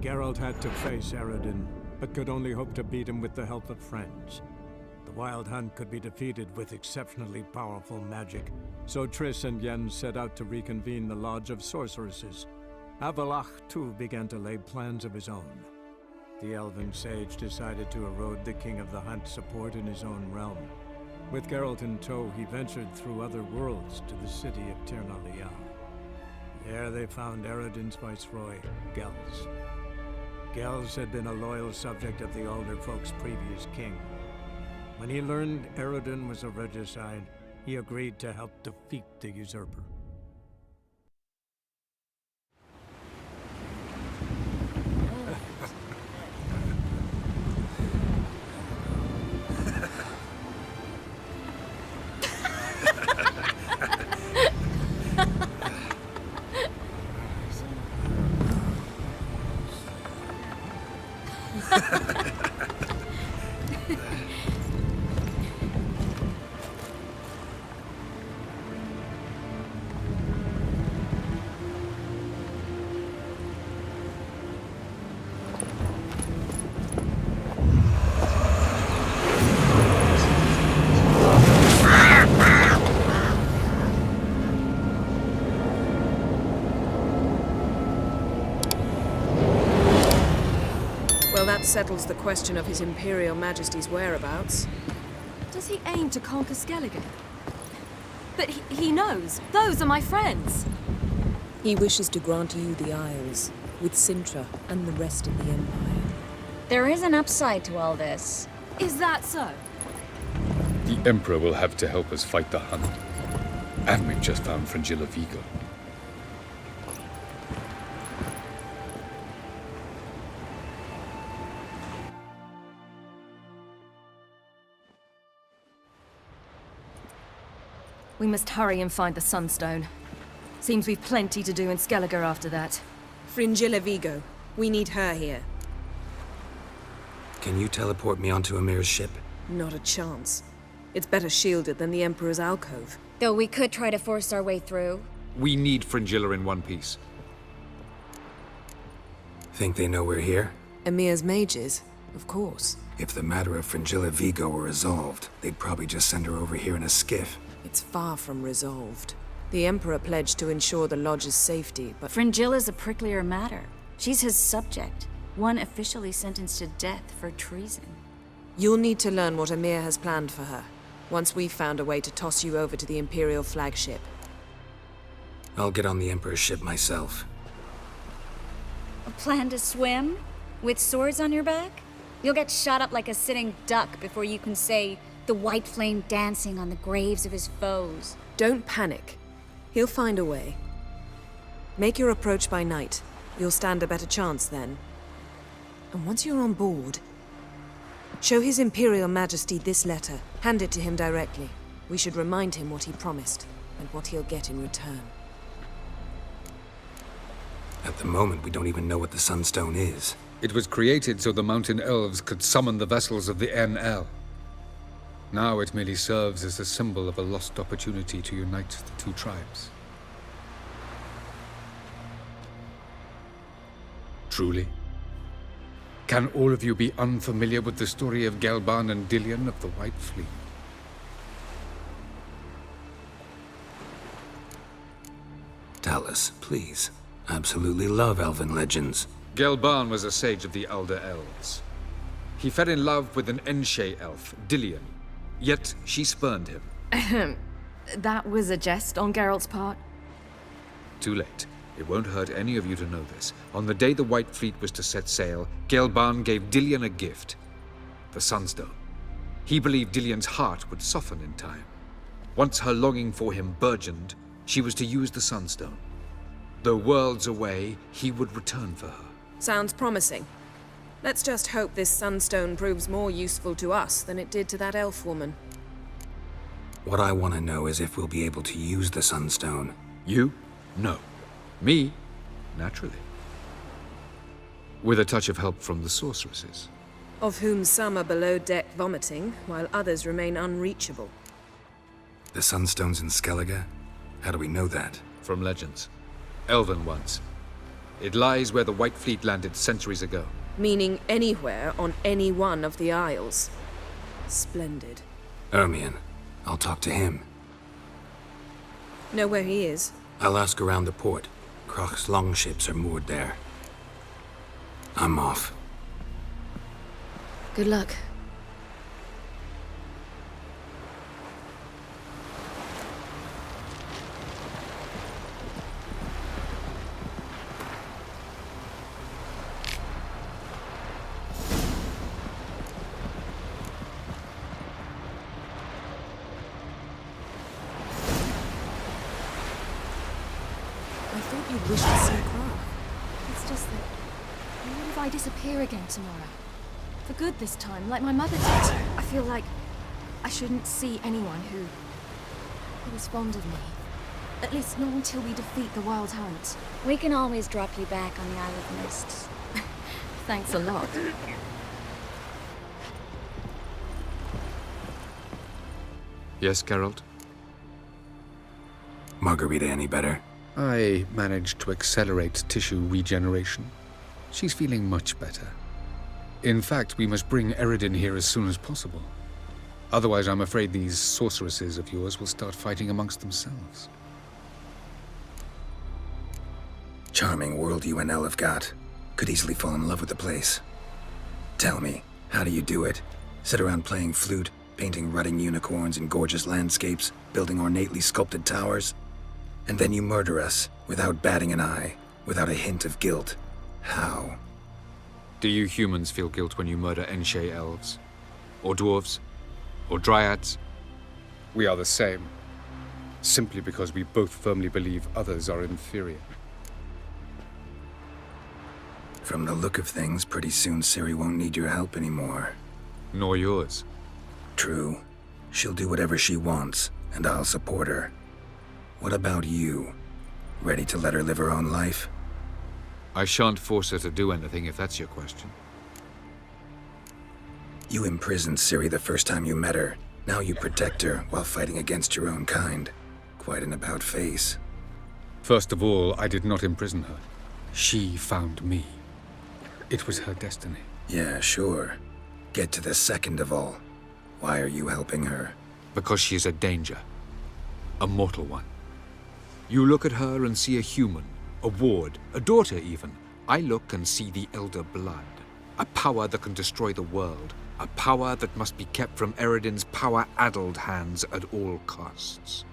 Geralt had to face Eredin, but could only hope to beat him with the help of friends. The Wild Hunt could be defeated with exceptionally powerful magic, so Triss and Yen set out to reconvene the Lodge of Sorceresses. Avallac'h, too, began to lay plans of his own. The elven sage decided to erode the King of the Hunt's support in his own realm. With Geralt in tow, he ventured through other worlds to the city of Tirnalia. There they found Eredin's viceroy, Gels. Gels had been a loyal subject of the Alderfolk's previous king. When he learned Eredin was a regicide, he agreed to help defeat the usurper. That settles the question of His Imperial Majesty's whereabouts. Does he aim to conquer Skellige? But he knows. Those are my friends. He wishes to grant you the Isles, with Sintra and the rest of the Empire. There is an upside to all this. Is that so? The Emperor will have to help us fight the Hunt. And we've just found Fringilla Vigo. We must hurry and find the Sunstone. Seems we've plenty to do in Skellige after that. Fringilla Vigo. We need her here. Can you teleport me onto Amir's ship? Not a chance. It's better shielded than the Emperor's alcove. Though we could try to force our way through. We need Fringilla in one piece. Think they know we're here? Amir's mages? Of course. If the matter of Fringilla Vigo were resolved, they'd probably just send her over here in a skiff. It's far from resolved. The Emperor pledged to ensure the Lodge's safety, but Fringilla's a pricklier matter. She's his subject, one officially sentenced to death for treason. You'll need to learn what Amir has planned for her, once we've found a way to toss you over to the Imperial flagship. I'll get on the Emperor's ship myself. A plan to swim? With swords on your back? You'll get shot up like a sitting duck before you can say the white flame dancing on the graves of his foes. Don't panic. He'll find a way. Make your approach by night. You'll stand a better chance then. And once you're on board, show His Imperial Majesty this letter. Hand it to him directly. We should remind him what he promised, and what he'll get in return. At the moment, we don't even know what the Sunstone is. It was created so the mountain elves could summon the vessels of the NL. Now it merely serves as a symbol of a lost opportunity to unite the two tribes. Truly? Can all of you be unfamiliar with the story of Gelban and Dillion of the White Fleet? Tell us, please. Absolutely love elven legends. Gelban was a sage of the Elder Elves. He fell in love with an Enshe elf, Dillion. Yet she spurned him. That was a jest on Geralt's part? Too late. It won't hurt any of you to know this. On the day the White Fleet was to set sail, Gelban gave Dillion a gift. The Sunstone. He believed Dillion's heart would soften in time. Once her longing for him burgeoned, she was to use the Sunstone. Though worlds away, he would return for her. Sounds promising. Let's just hope this Sunstone proves more useful to us than it did to that elf woman. What I want to know is if we'll be able to use the Sunstone. You? No. Me? Naturally. With a touch of help from the sorceresses. Of whom some are below deck vomiting, while others remain unreachable. The Sunstone's in Skellige? How do we know that? From legends. Elven ones. It lies where the White Fleet landed centuries ago. Meaning anywhere on any one of the Isles. Splendid. Ermion. I'll talk to him. Know where he is? I'll ask around the port. Croc's longships are moored there. I'm off. Good luck. I thought you'd wish to see Croc. It's just that... What if I disappear again tomorrow? For good this time, like my mother did. I feel like I shouldn't see anyone who is fond of me. At least not until we defeat the Wild Hunt. We can always drop you back on the Isle of Mists. Thanks a lot. Yes, Geralt? Margarita any better? I managed to accelerate tissue regeneration. She's feeling much better. In fact, we must bring Eredin here as soon as possible. Otherwise, I'm afraid these sorceresses of yours will start fighting amongst themselves. Charming world you and Elfgat. Could easily fall in love with the place. Tell me, how do you do it? Sit around playing flute, painting rutting unicorns in gorgeous landscapes, building ornately sculpted towers? And then you murder us, without batting an eye, without a hint of guilt. How? Do you humans feel guilt when you murder Enshe elves? Or dwarves? Or dryads? We are the same. Simply because we both firmly believe others are inferior. From the look of things, pretty soon Ciri won't need your help anymore. Nor yours. True. She'll do whatever she wants, and I'll support her. What about you? Ready to let her live her own life? I shan't force her to do anything if that's your question. You imprisoned Ciri the first time you met her. Now you protect her while fighting against your own kind. Quite an about-face. First of all, I did not imprison her. She found me. It was her destiny. Yeah, sure. Get to the second of all. Why are you helping her? Because she is a danger. A mortal one. You look at her and see a human, a ward, a daughter even. I look and see the Elder Blood. A power that can destroy the world. A power that must be kept from Eredin's power-addled hands at all costs.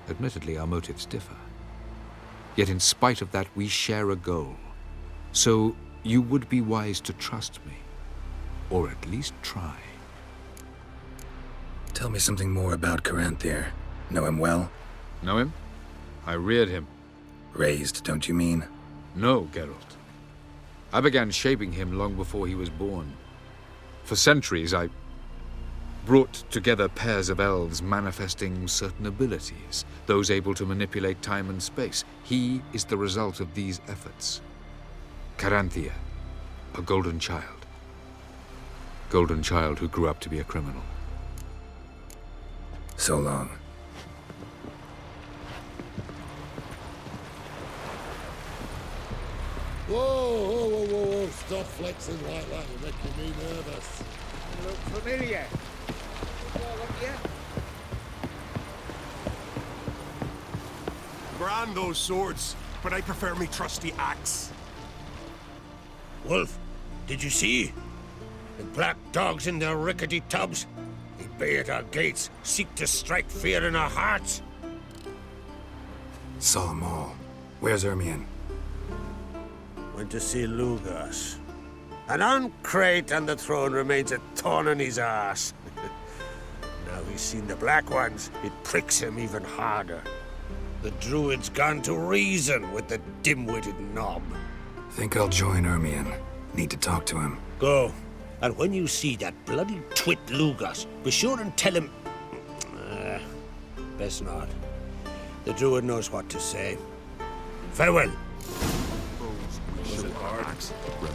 Admittedly, our motives differ. Yet in spite of that, we share a goal. So, you would be wise to trust me. Or at least try. Tell me something more about Caranthir. Know him well? Know him? I reared him. Raised, don't you mean? No, Geralt. I began shaping him long before he was born. For centuries, I brought together pairs of elves manifesting certain abilities, those able to manipulate time and space. He is the result of these efforts. Caranthir, a golden child. Golden child who grew up to be a criminal. So long. Whoa, whoa, whoa, whoa, whoa, stop flexing like that, you're making me nervous. You look familiar. Grand those swords, but I prefer me trusty axe. Wolf, did you see? The black dogs in their rickety tubs? They bay at our gates, seek to strike fear in our hearts. Saw 'em all. Where's Ermion? Went to see Lugas. An uncrate on the throne remains a thorn in his ass. Now he's seen the black ones, it pricks him even harder. The druid's gone to reason with the dim-witted knob. Think I'll join Ermion. Need to talk to him. Go. And when you see that bloody twit Lugas, be sure and tell him... best not. The druid knows what to say. Farewell.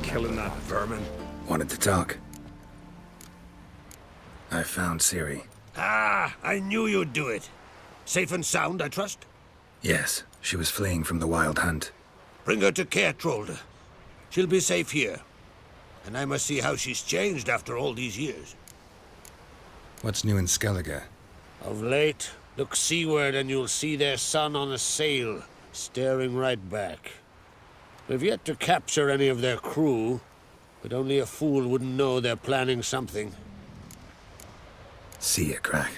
Killing that vermin. Wanted to talk. I found Ciri. Ah, I knew you'd do it. Safe and sound, I trust? Yes, she was fleeing from the Wild Hunt. Bring her to Kertrold. She'll be safe here. And I must see how she's changed after all these years. What's new in Skellige? Of late, look seaward and you'll see their sun on a sail, staring right back. We've yet to capture any of their crew, but only a fool wouldn't know they're planning something. See ya, Crack.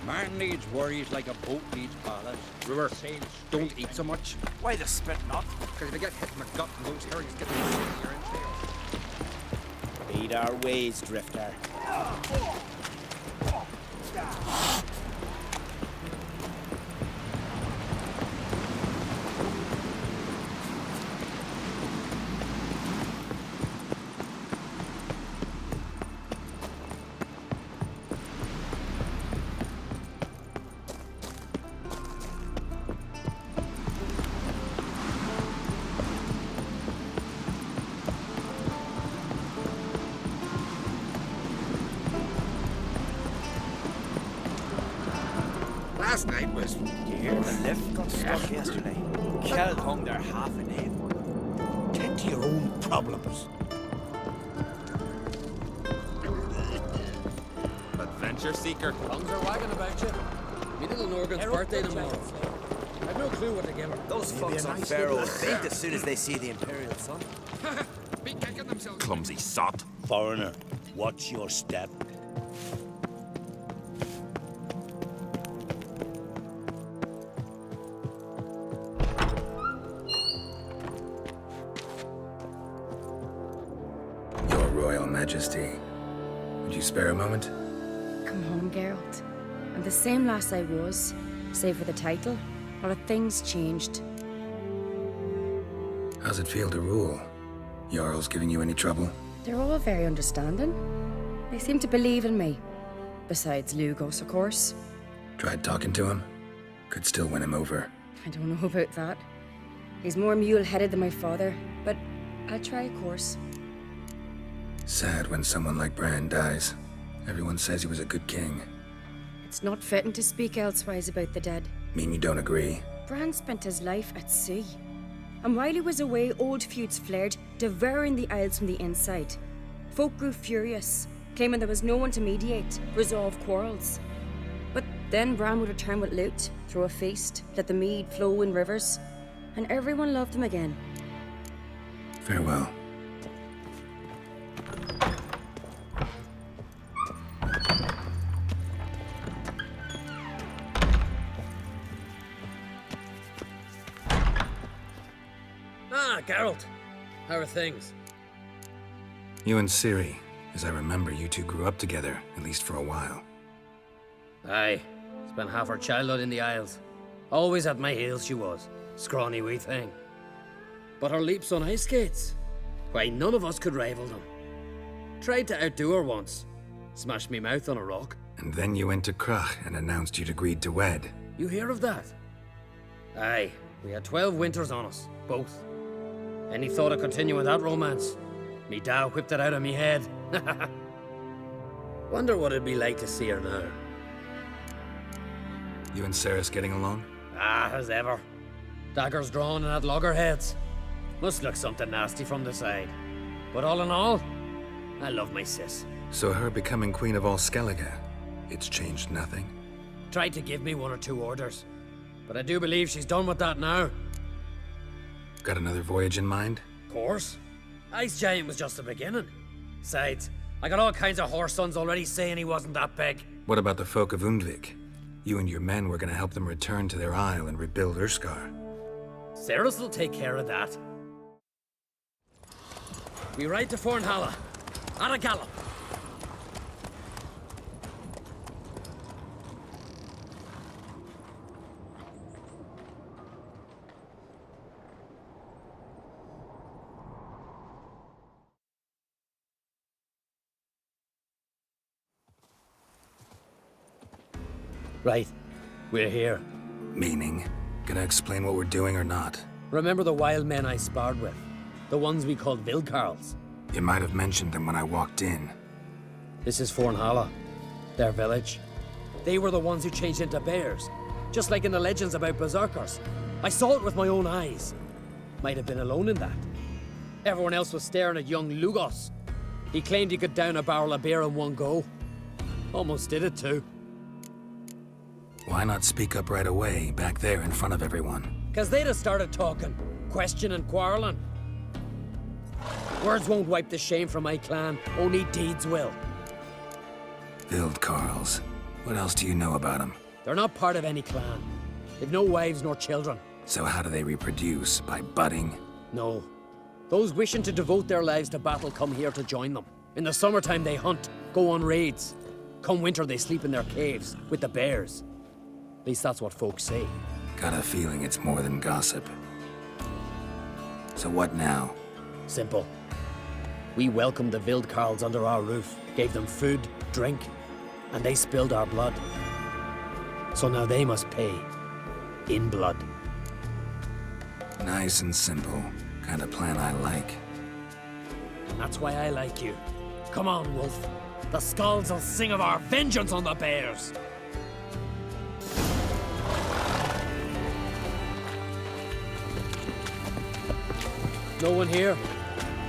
Man needs worries like a boat needs ballast. River, don't eat so much. Why the spit not? Because if you get hit in the gut and those herrings get in your entrails. Eat our ways, Drifter. Last night was... You hear the lift got stuck yesterday? Kjeld hung there half an hour. Tend to your own problems. Adventure seeker. Tongues are wagging about you. Me little Norgan's birthday tomorrow. I've no clue what to give her. Those fucks on Pharaoh will faint as soon as they see the Imperial sun. Be kicking themselves. Clumsy sot. Foreigner, watch your step. Your Royal Majesty. Would you spare a moment? Come home, Geralt. I'm the same lass I was, save for the title. A lot of things changed. How's it feel to rule? Jarl's giving you any trouble? They're all very understanding. They seem to believe in me. Besides Lugos, of course. Tried talking to him? Could still win him over. I don't know about that. He's more mule-headed than my father, but I'll try, of course. Sad when someone like Bran dies. Everyone says he was a good king. It's not fitting to speak elsewise about the dead. Mean you don't agree? Bran spent his life at sea. And while he was away, old feuds flared, devouring the Isles from the inside. Folk grew furious, claiming there was no one to mediate, resolve quarrels. But then Bran would return with loot, throw a feast, let the mead flow in rivers, and everyone loved him again. Farewell. Ah, Geralt. How are things? You and Ciri. As I remember, you two grew up together, at least for a while. Aye. Spent half her childhood in the Isles. Always at my heels she was. Scrawny wee thing. But her leaps on ice skates? Why, none of us could rival them. Tried to outdo her once. Smashed me mouth on a rock. And then you went to Crach and announced you'd agreed to wed. You hear of that? Aye. We had 12 winters on us, both. Any thought of continuing that romance? Me da whipped it out of me head. Wonder what it'd be like to see her now. You and Ceres getting along? Ah, as ever. Daggers drawn and at loggerheads. Must look something nasty from the side. But all in all, I love my sis. So her becoming queen of all Skellige, it's changed nothing? Tried to give me one or two orders. But I do believe she's done with that now. Got another voyage in mind? Of course. Ice Giant was just the beginning. Besides, I got all kinds of horse sons already saying he wasn't that big. What about the folk of Undvik? You and your men were gonna help them return to their isle and rebuild Urskar. Ceres will take care of that. We ride to Fornhalla. At a gallop. Right. We're here. Meaning? Gonna explain what we're doing or not? Remember the wild men I sparred with? The ones we called Vilcarls? You might have mentioned them when I walked in. This is Fringilla, their village. They were the ones who changed into bears, just like in the legends about berserkers. I saw it with my own eyes. Might have been alone in that. Everyone else was staring at young Lugos. He claimed he could down a barrel of beer in one go. Almost did it too. Why not speak up right away, back there in front of everyone? 'Cause they'd have started talking, questioning, quarreling. Words won't wipe the shame from my clan, only deeds will. Vilcarls. What else do you know about them? They're not part of any clan. They've no wives nor children. So how do they reproduce? By budding? No. Those wishing to devote their lives to battle come here to join them. In the summertime they hunt, go on raids. Come winter they sleep in their caves, with the bears. At least that's what folks say. Got a feeling it's more than gossip. So what now? Simple. We welcomed the Vilcarls under our roof, gave them food, drink, and they spilled our blood. So now they must pay. In blood. Nice and simple. Kind of plan I like. And that's why I like you. Come on, Wolf. The skulls will sing of our vengeance on the bears. No one here?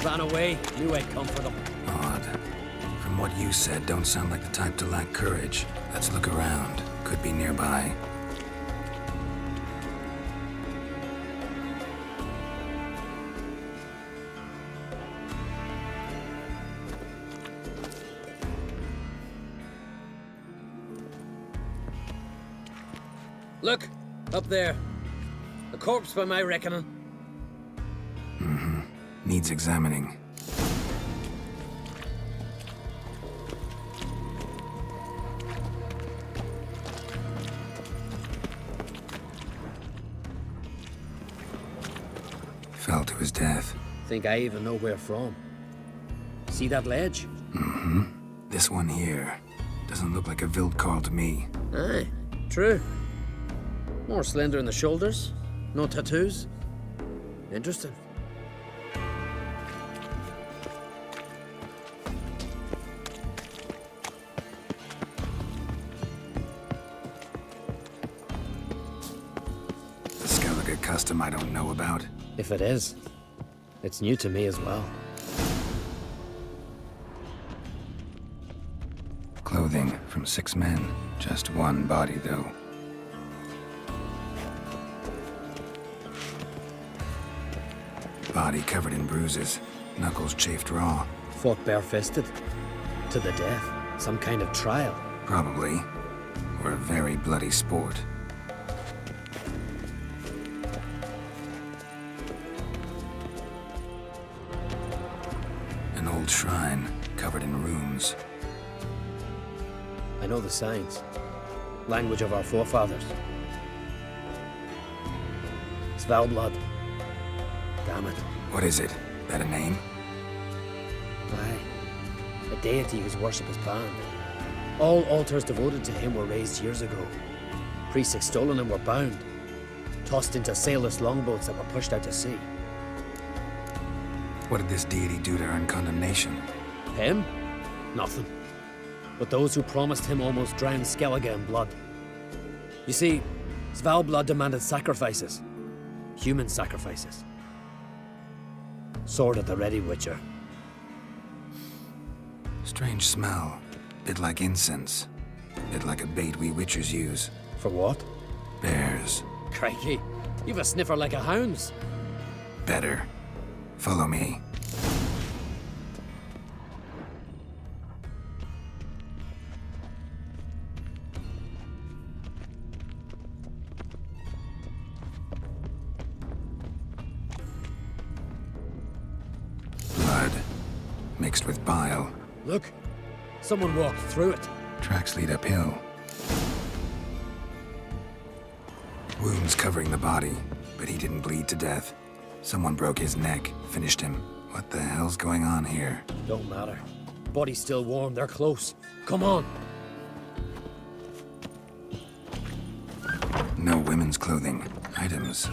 Ran away, knew I'd come for them. Odd. From what you said, don't sound like the type to lack courage. Let's look around. Could be nearby. Look, up there. A corpse by my reckoning. Mm-hmm. Needs examining. Fell to his death. Think I even know where from. See that ledge? Mm-hmm. This one here. Doesn't look like a Vilcarl to me. Aye, true. More slender in the shoulders. No tattoos. Interesting. The Skellige custom I don't know about. If it is, it's new to me as well. Clothing from 6 men. Just one body, though. Body covered in bruises. Knuckles chafed raw. Fought bare-fisted. To the death. Some kind of trial. Probably. Or a very bloody sport. An old shrine, covered in runes. I know the signs. Language of our forefathers. Svalblood. Damn it. What is it? That a name? Aye. A deity whose worship is banned. All altars devoted to him were raised years ago. Priests extolling him were bound. Tossed into sailless longboats that were pushed out to sea. What did this deity do to earn condemnation? Him? Nothing. But those who promised him almost drowned Skellige in blood. You see, Svalblood demanded sacrifices. Human sacrifices. Sword at the ready, Witcher. Strange smell. Bit like incense. Bit like a bait we Witchers use. For what? Bears. Crikey, you've a sniffer like a hound's. Better. Follow me. Blood. Mixed with bile. Look, someone walked through it. Tracks lead uphill. Wounds covering the body, but he didn't bleed to death. Someone broke his neck, finished him. What the hell's going on here? Don't matter. Body's still warm, they're close. Come on. No women's clothing, items,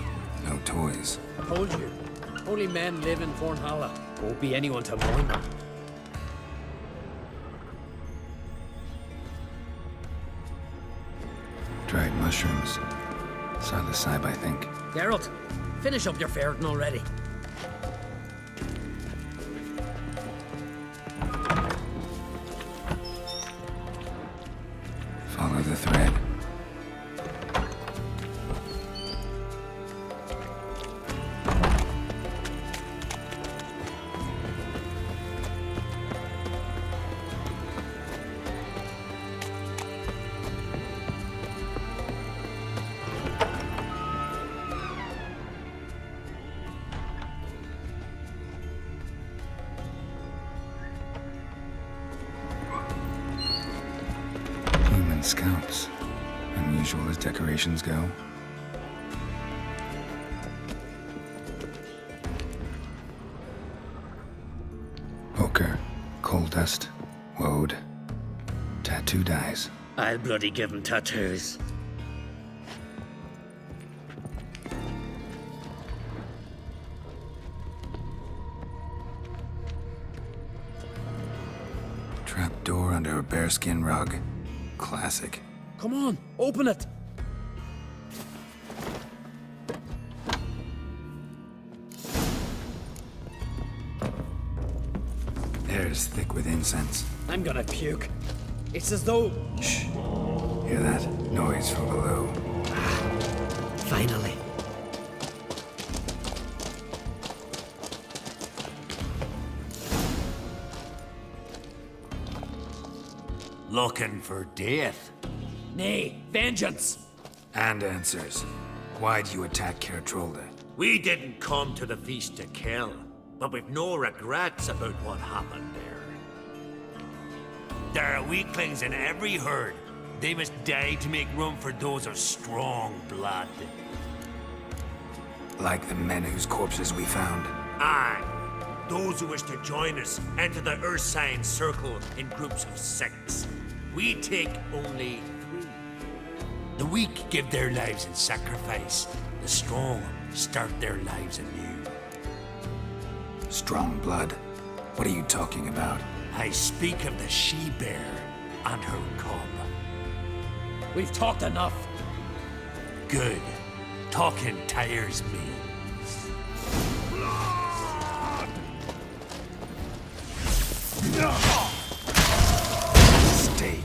no toys. Told you. Only men live in Fringilla. Won't be anyone to mourn them. Dried mushrooms. Psilocybe, I think. Geralt, finish up your ferreting already. Follow the thread. Scalps. Unusual as decorations go. Ochre, coal dust, woad, tattoo dyes. I'll bloody give him tattoos. Trap door under a bearskin rug. Classic. Come on, open it! Air's thick with incense. I'm gonna puke. It's as though... Shh. Hear that? Noise from below. Finally. Looking for death? Nay, vengeance! And answers. Why'd you attack Kertrolda? We didn't come to the feast to kill, but we've no regrets about what happened there. There are weaklings in every herd. They must die to make room for those of strong blood. Like the men whose corpses we found. Aye. Those who wish to join us enter the Ursine Circle in groups of 6. We take only 3. The weak give their lives in sacrifice. The strong start their lives anew. Strong blood? What are you talking about? I speak of the she-bear and her cub. We've talked enough. Good. Talking tires me. Steak.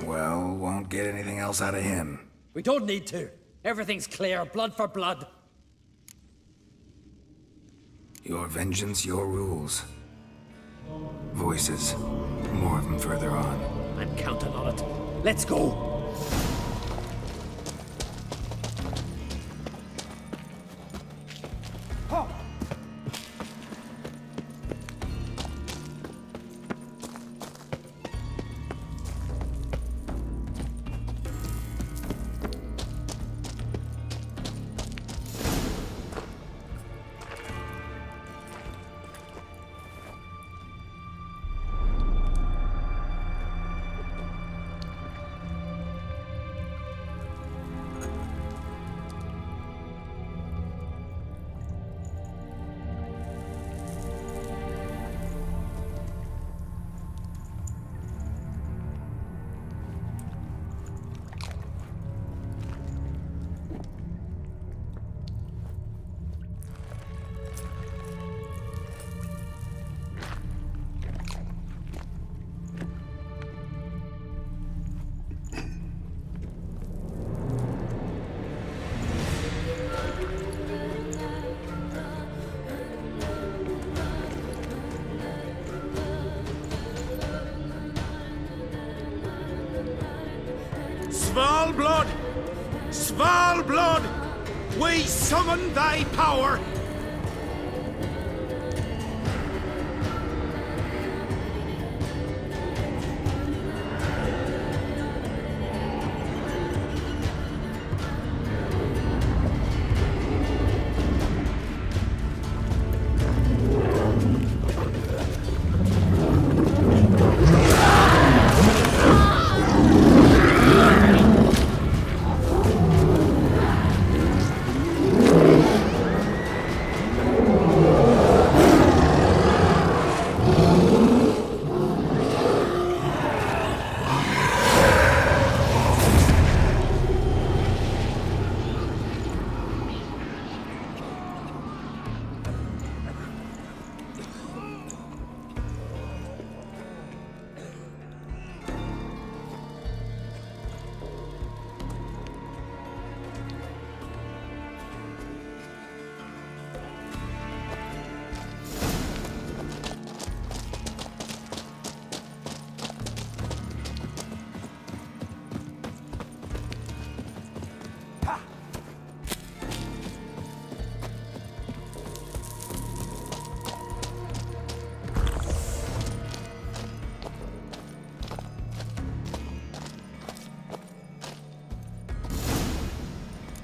Well, won't get anything else out of him. We don't need to. Everything's clear, blood for blood. Your vengeance, your rules. Voices. More of them further on. I'm counting on it. Let's go. Svalblood, we summon thy power!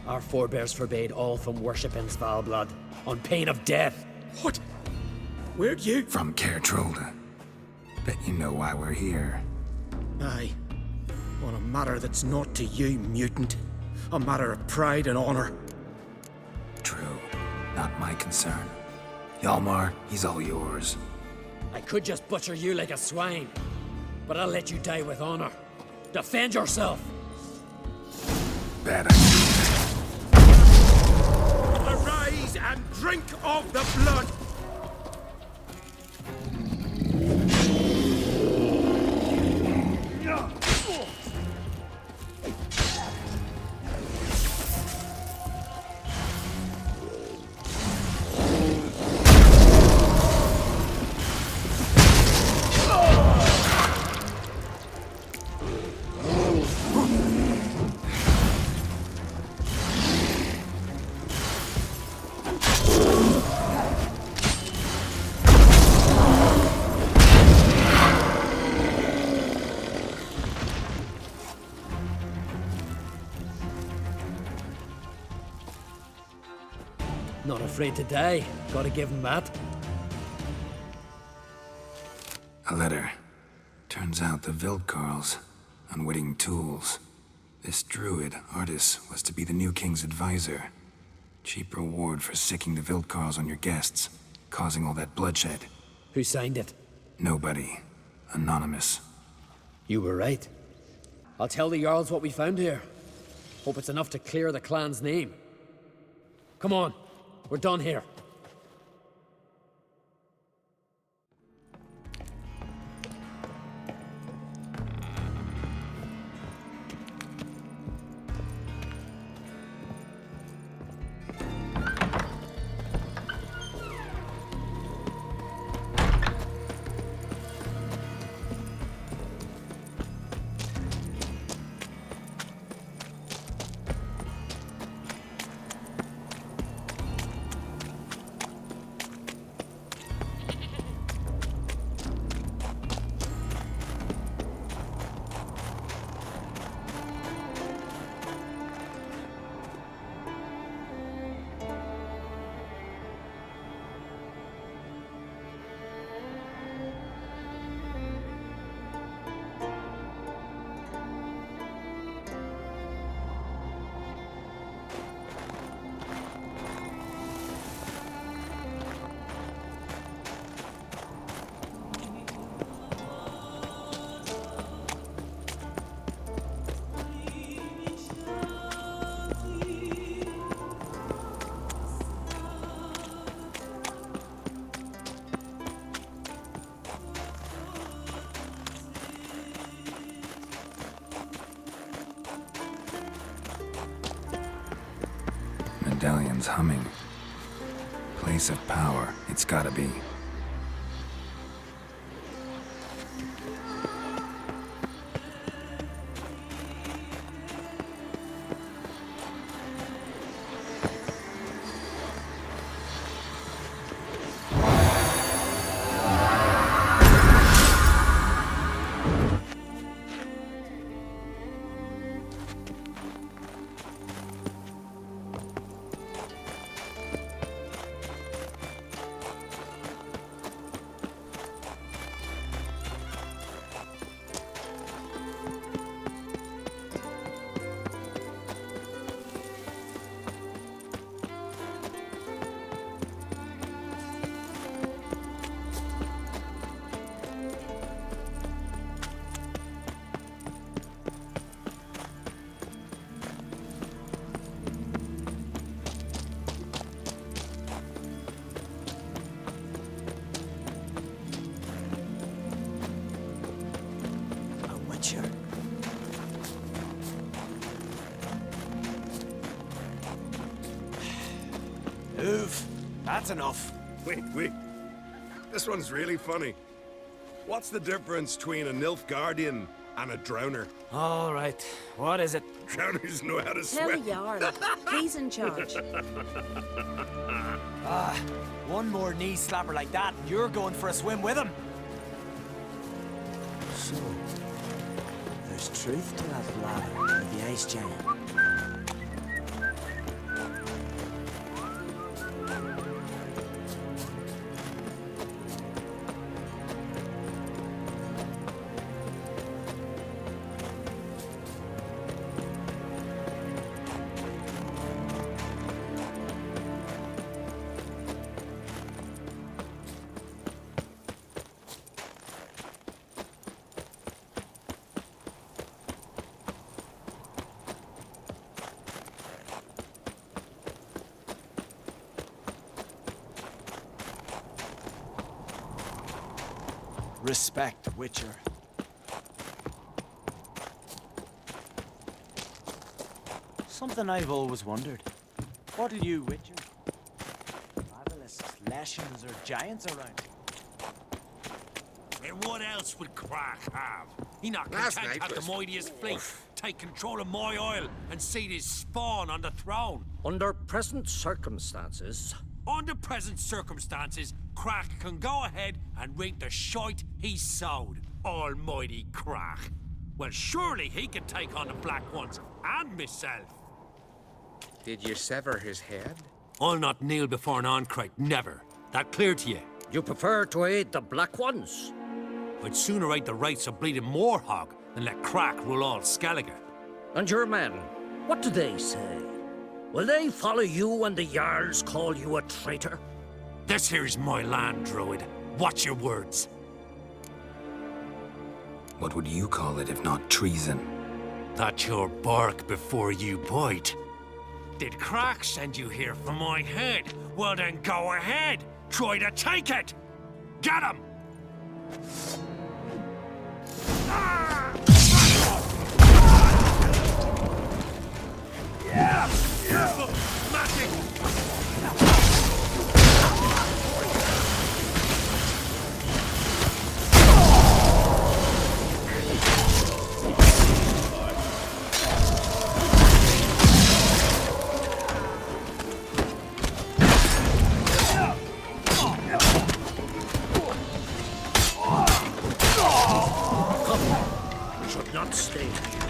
Our forebears forbade all from worship in Svalblood, on pain of death. What? Where'd you? From Caer Trolda. Bet you know why we're here. Aye. On a matter that's not to you, mutant. A matter of pride and honor. True. Not my concern. Hjalmar, he's all yours. I could just butcher you like a swine, but I'll let you die with honor. Defend yourself! Bad idea. Arise and drink of the blood! Not afraid to die. Gotta give him that. A letter. Turns out the Vildkarls, unwitting tools. This druid, Artis, was to be the new king's advisor. Cheap reward for sicking the Vildkarls on your guests, causing all that bloodshed. Who signed it? Nobody. Anonymous. You were right. I'll tell the Jarls what we found here. Hope it's enough to clear the clan's name. Come on, we're done here. Medallion's humming. Place of power, it's gotta be. Oof, that's enough. Wait. This one's really funny. What's the difference between a Nilfgaardian and a drowner? All right, what is it? Drowners know how to Tell swim. Jarl. He's in charge. One more knee slapper like that, and you're going for a swim with him. So, there's truth to that lie with the ice giant. Respect, Witcher. Something I've always wondered. What are you, Witcher? Avallac'h's lashings or giants around? And what else would Crack have? He not Last content night to have was- the mightiest fleet, take control of my oil, and see his spawn on the throne. Under present circumstances, Under present circumstances, Crack can go ahead and reap the shite he sowed. Almighty Crack. Well, surely he can take on the Black Ones and myself. Did you sever his head? I'll not kneel before an Oncrite, never. That clear to you? you prefer to aid the Black Ones? I'd sooner aid the rights of bleeding Moorhog than let Crack rule all Skellige. And your men, what do they say? Will they follow you when the Jarls call you a traitor? This here's my land, Druid. Watch your words. What would you call it if not treason? That's your bark before you bite. Did Crack send you here for my head? Well then go ahead. Try to take it. Get him! Yeah! Careful! Should not stay here.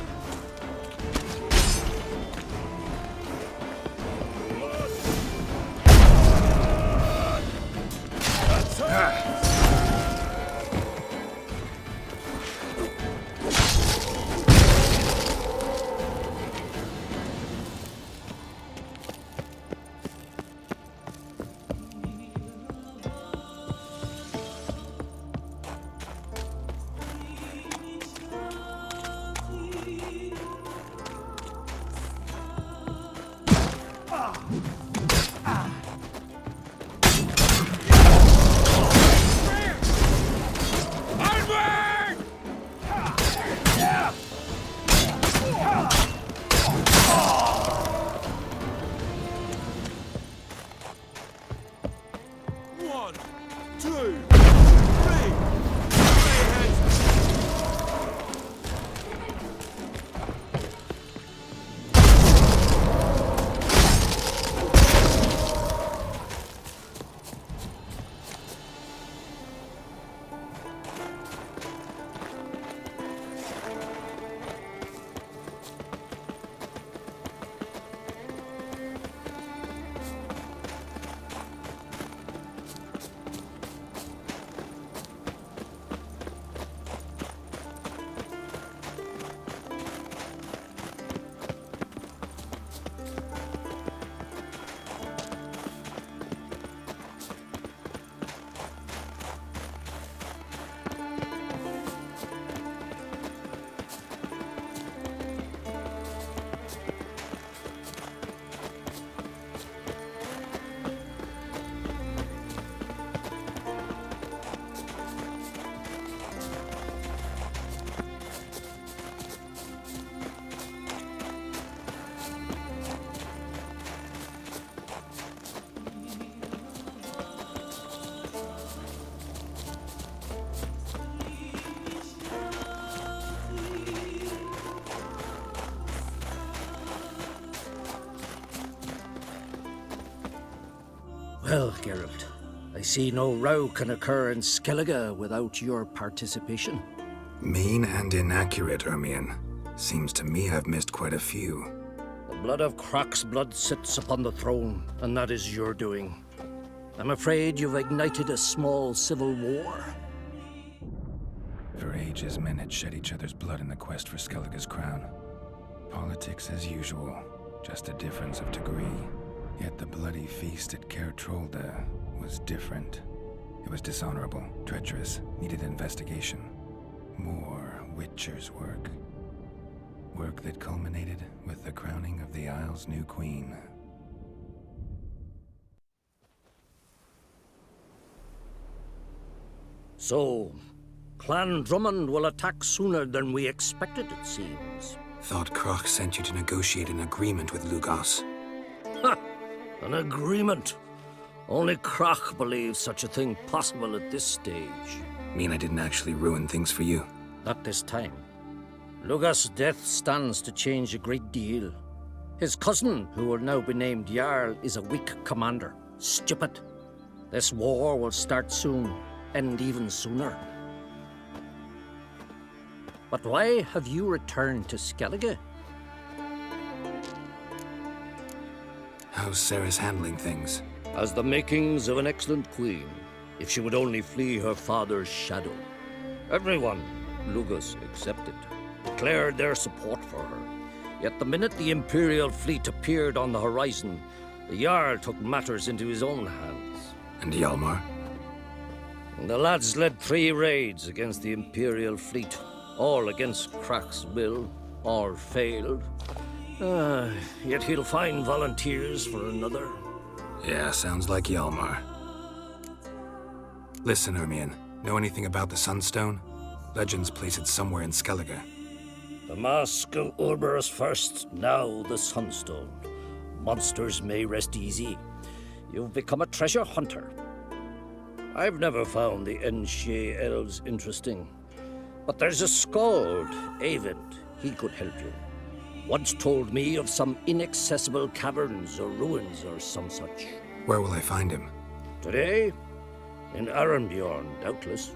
Well, Geralt, I see no row can occur in Skellige without your participation. Mean and inaccurate, Ermion. Seems to me I've missed quite a few. The blood of Croc's blood sits upon the throne, and that is your doing. I'm afraid you've ignited a small civil war. For ages, men had shed each other's blood in the quest for Skellige's crown. Politics as usual, just a difference of degree. Yet the bloody feast at Caer Trolda was different. It was dishonorable, treacherous, needed investigation. More Witcher's work. Work that culminated with the crowning of the Isle's new queen. So, Clan Drummond will attack sooner than we expected, it seems. Thought Croc sent you to negotiate an agreement with Lugos. Ha! An agreement? Only Croc believes such a thing possible at this stage. Mean I didn't actually ruin things for you? Not this time. Lugos' death stands to change a great deal. His cousin, who will now be named Jarl, is a weak commander. Stupid. This war will start soon, end even sooner. But why have you returned to Skellige? How's Sarah's handling things? Has the makings of an excellent queen, if she would only flee her father's shadow. Everyone, Lugos excepted, declared their support for her. Yet the minute the Imperial fleet appeared on the horizon, the Jarl took matters into his own hands. And Hjalmar? The lads led 3 raids against the Imperial fleet, all against Croc's will, all failed. Yet he'll find volunteers for another. Yeah, sounds like Hjalmar. Listen, Ermion, know anything about the Sunstone? Legends place it somewhere in Skellige. The Mask of Urberus first, now the Sunstone. Monsters may rest easy. You've become a treasure hunter. I've never found the Enshe elves interesting. But there's a skald, Eyvind. He could help you. Once told me of some inaccessible caverns or ruins or some such. Where will I find him? Today? In Arenbjorn, doubtless.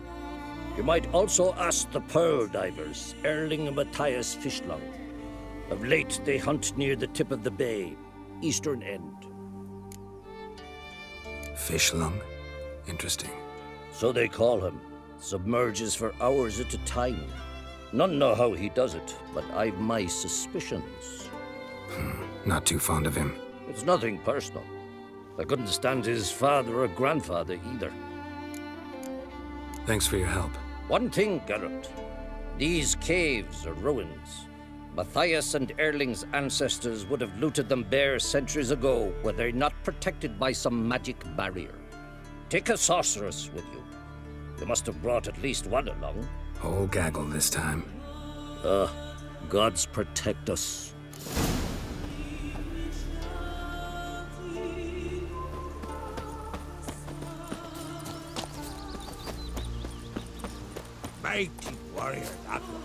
You might also ask the Pearl Divers, Erling and Matthias Fishlung. Of late, they hunt near the tip of the bay, eastern end. Fishlung? Interesting. So they call him. Submerges for hours at a time. None know how he does it, but I've my suspicions. Not too fond of him. It's nothing personal. I couldn't stand his father or grandfather either. Thanks for your help. One thing, Geralt. These caves are ruins. Matthias and Erling's ancestors would have looted them bare centuries ago were they not protected by some magic barrier. Take a sorceress with you. You must have brought at least one along. Whole gaggle this time. Gods protect us. Mighty warrior, that one.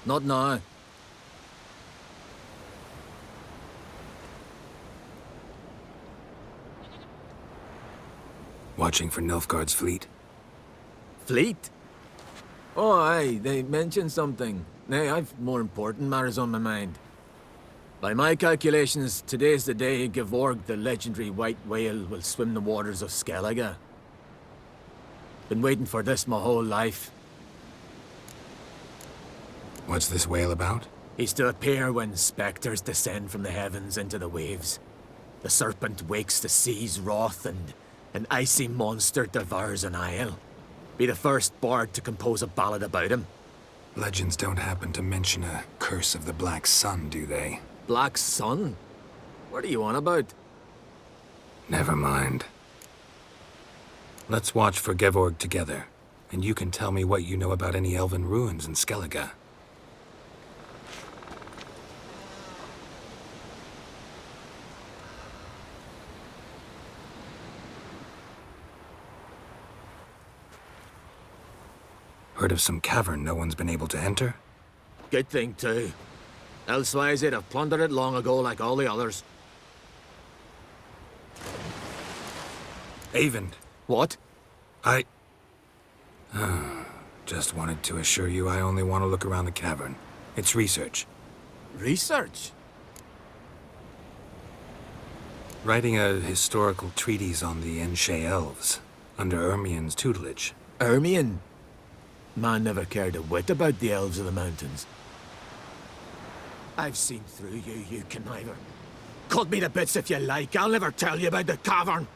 not now. Watching for Nilfgaard's fleet? Fleet? Oh, aye, they mentioned something. Nay, I've more important matters on my mind. By my calculations, today's the day Gevorg, the legendary white whale, will swim the waters of Skellige. Been waiting for this my whole life. What's this whale about? He's to appear when spectres descend from the heavens into the waves. The serpent wakes the sea's wrath, and an icy monster devours an isle. Be the first bard to compose a ballad about him. Legends don't happen to mention a curse of the Black Sun, do they? Black Sun? What are you on about? Never mind. Let's watch for Gevorg together, and you can tell me what you know about any elven ruins in Skellige. Heard of some cavern no one's been able to enter? Good thing, too. Elsewise, they'd have plundered it long ago like all the others. Avend. What? Just wanted to assure you I only want to look around the cavern. It's research. Research? Writing a historical treatise on the Enshe elves, under Ermien's tutelage. Ermien? Man never cared a whit about the elves of the mountains. I've seen through you, you conniver. Cut me to bits if you like, I'll never tell you about the cavern.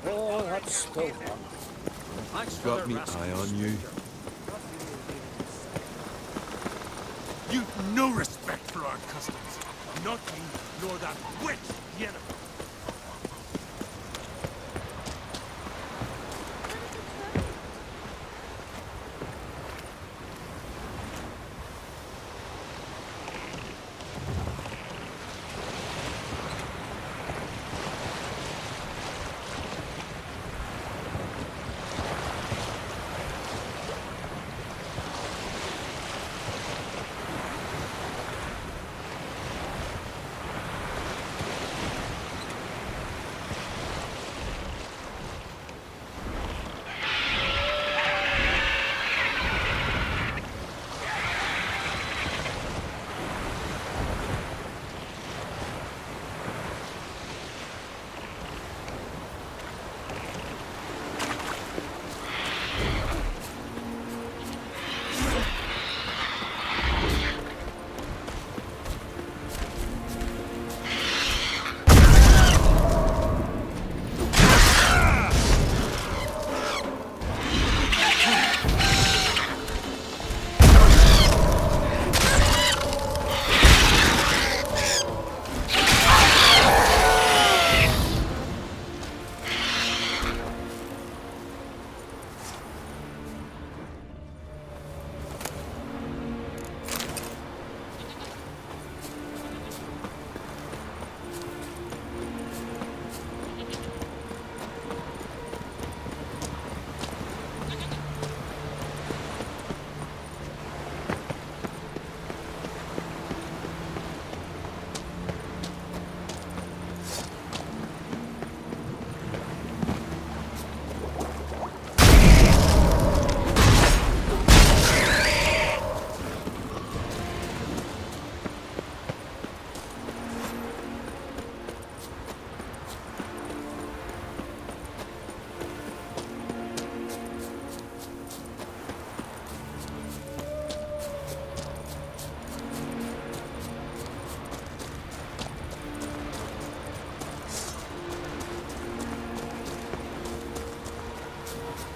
Oh, that's still fun. Got me eye on you. You've no respect for our customs. Not you, nor that witch, Yennefer.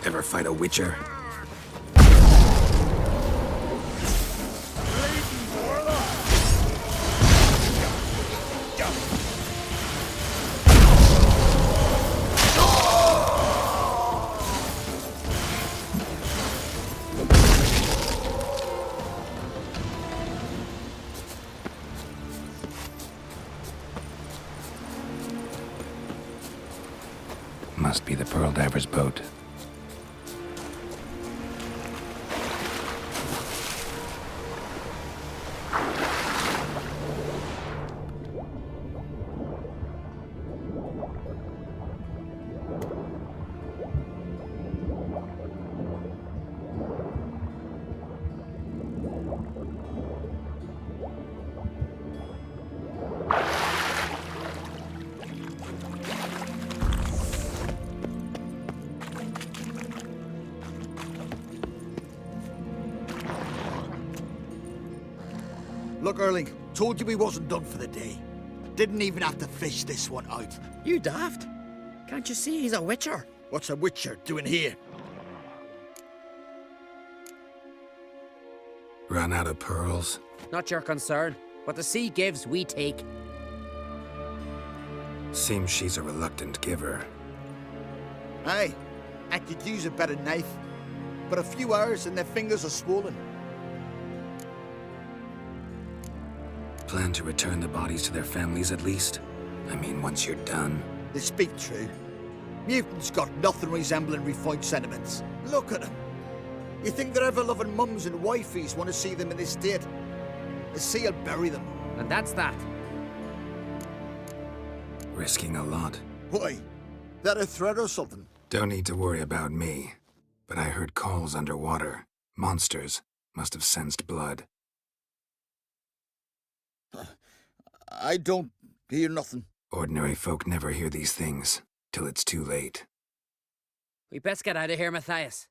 Ever fight a witcher? must be the Pearl Diver's boat. Look, Erling, told you we wasn't done for the day. Didn't even have to fish this one out. You daft? Can't you see he's a witcher? What's a witcher doing here? Run out of pearls? Not your concern. What the sea gives, we take. Seems she's a reluctant giver. Aye, I could use a better knife. But a few hours and their fingers are swollen. Plan to return the bodies to their families at least? I mean, once you're done. They speak true. Mutants got nothing resembling refined sentiments. Look at them. You think their ever-loving mums and wifeys want to see them in this state? The sea will bury them. And that's that. Risking a lot. Why? That a threat or something? Don't need to worry about me. But I heard calls underwater. Monsters must have sensed blood. I don't hear nothing. Ordinary folk never hear these things, till it's too late. We best get out of here, Matthias.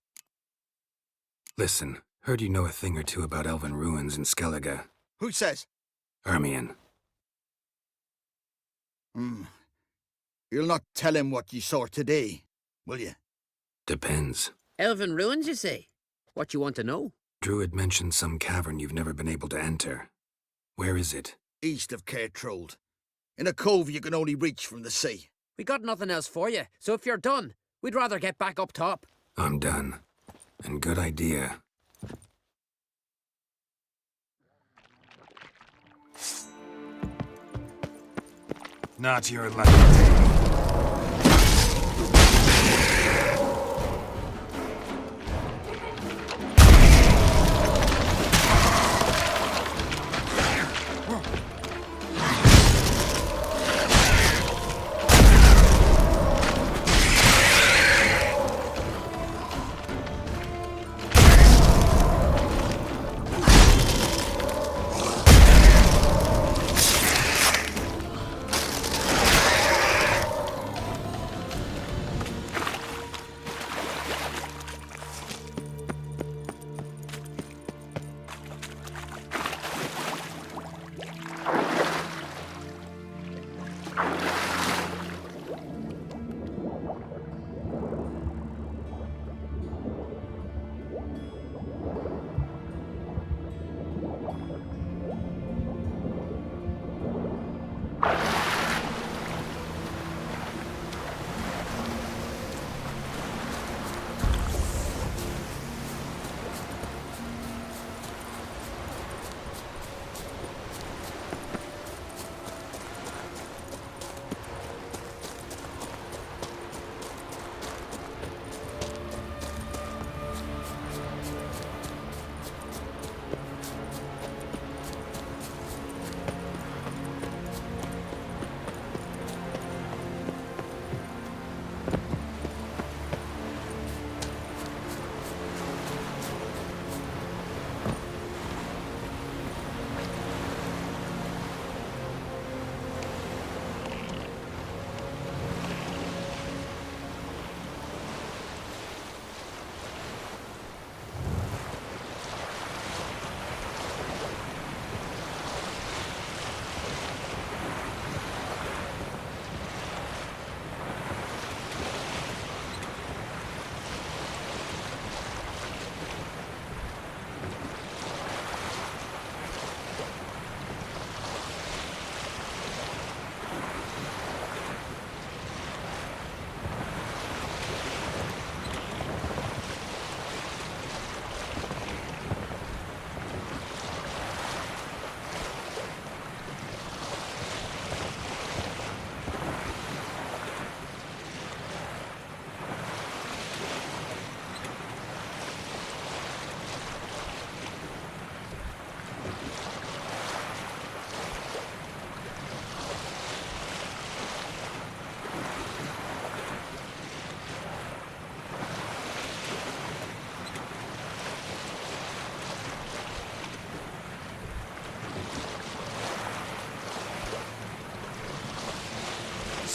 Listen, heard you know a thing or two about elven ruins in Skellige. Who says? Ermion. You'll not tell him what you saw today, will you? Depends. Elven ruins, you say? What you want to know? Druid mentioned some cavern you've never been able to enter. Where is it? East of Cairtrold. In a cove you can only reach from the sea. We got nothing else for you, so if you're done, we'd rather get back up top. I'm done. And good idea. Not your lucky day.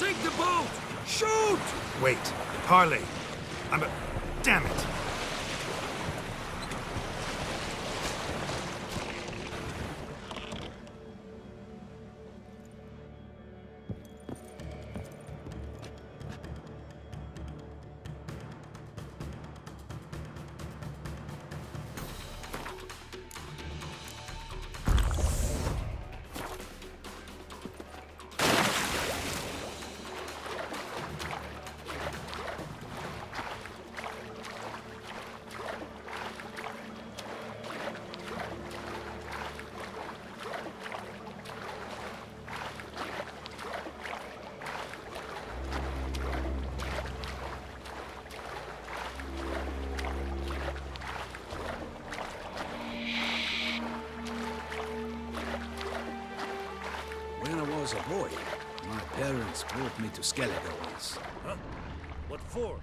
sink the boat! Shoot! Wait. Harley. Damn it. When I was a boy, my parents brought me to Skellige Isles. Huh? What for?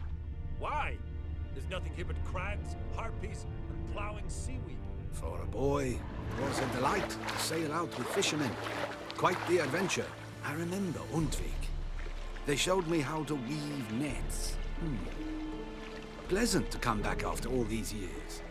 Why? There's nothing here but crabs, harpies, and plowing seaweed. For a boy, it was a delight to sail out with fishermen. Quite the adventure. I remember Undvik. They showed me how to weave nets. Pleasant to come back after all these years.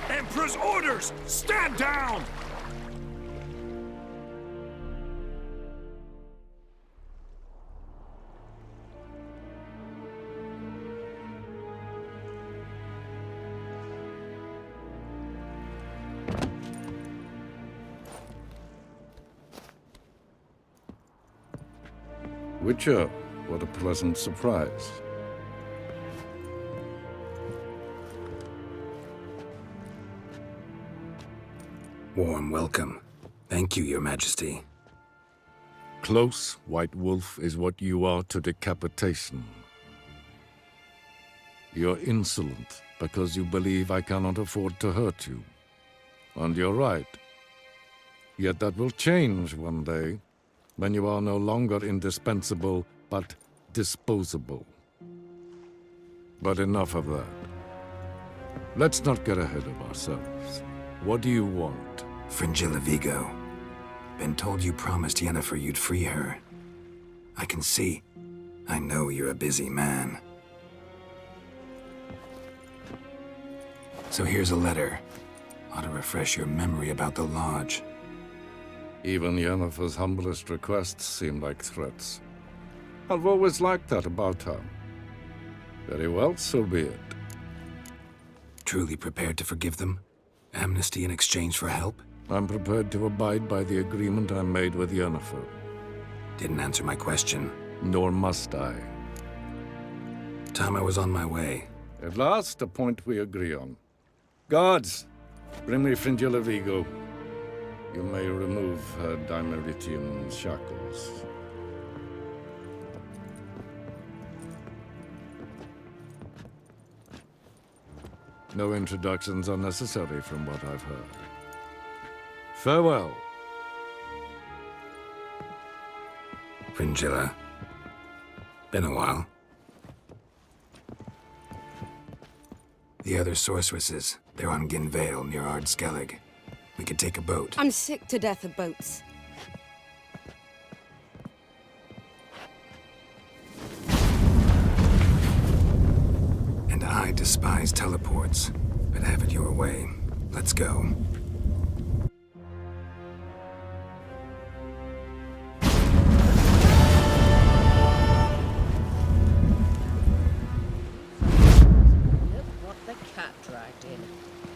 Emperor's orders! Stand down! Witcher, what a pleasant surprise. Warm welcome. Thank you, Your Majesty. Close, White Wolf, is what you are to decapitation. You're insolent because you believe I cannot afford to hurt you. And you're right. Yet that will change one day, when you are no longer indispensable, but disposable. But enough of that. Let's not get ahead of ourselves. What do you want? Fringilla Vigo. Been told you promised Yennefer you'd free her. I can see. I know you're a busy man. So here's a letter. Ought to refresh your memory about the Lodge. Even Yennefer's humblest requests seem like threats. I've always liked that about her. Very well, so be it. Truly prepared to forgive them? Amnesty in exchange for help? I'm prepared to abide by the agreement I made with Yennefer. Didn't answer my question. Nor must I. Time I was on my way. At last, a point we agree on. Guards, bring me Fringilla Vigo. You may remove her Dimeritian shackles. No introductions are necessary from what I've heard. Farewell. Fringilla. Been a while. The other sorceresses, they're on Ginvale near Ard Skellige. We could take a boat. I'm sick to death of boats. And I despise teleports, but have it your way. Let's go. Look what the cat dragged in.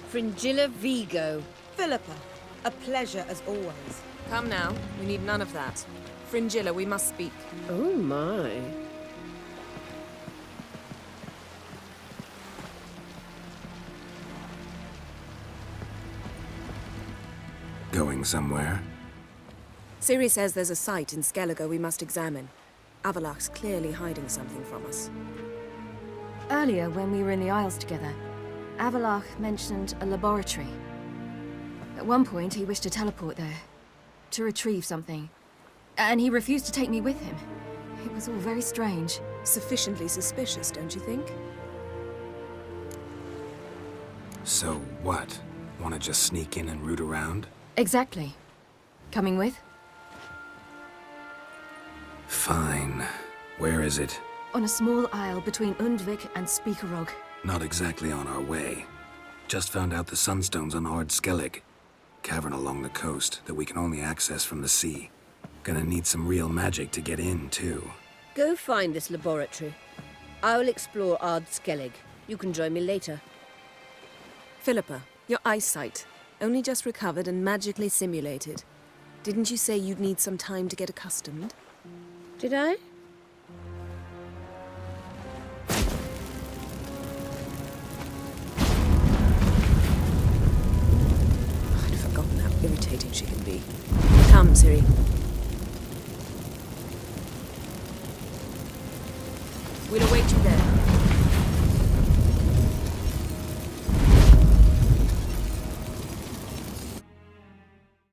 Fringilla Vigo. Philippa. A pleasure as always. Come now, we need none of that. Fringilla, we must speak. Oh my. Going somewhere? Ciri says there's a site in Skellige we must examine. Avallac'h's clearly hiding something from us. Earlier, when we were in the Isles together, Avallac'h mentioned a laboratory. At one point, he wished to teleport there, to retrieve something. And he refused to take me with him. It was all very strange. Sufficiently suspicious, don't you think? So what? Want to just sneak in and root around? Exactly. Coming with? Fine. Where is it? On a small isle between Undvik and Speakerog. Not exactly on our way. Just found out the Sunstone's on Ard Skellig. Cavern along the coast that we can only access from the sea. Gonna need some real magic to get in, too. Go find this laboratory. I'll explore Ard Skellig. You can join me later. Philippa, your eyesight. Only just recovered and magically simulated. Didn't you say you'd need some time to get accustomed? Did I? I'd forgotten how irritating she can be. Come, Ciri. We'll await you there.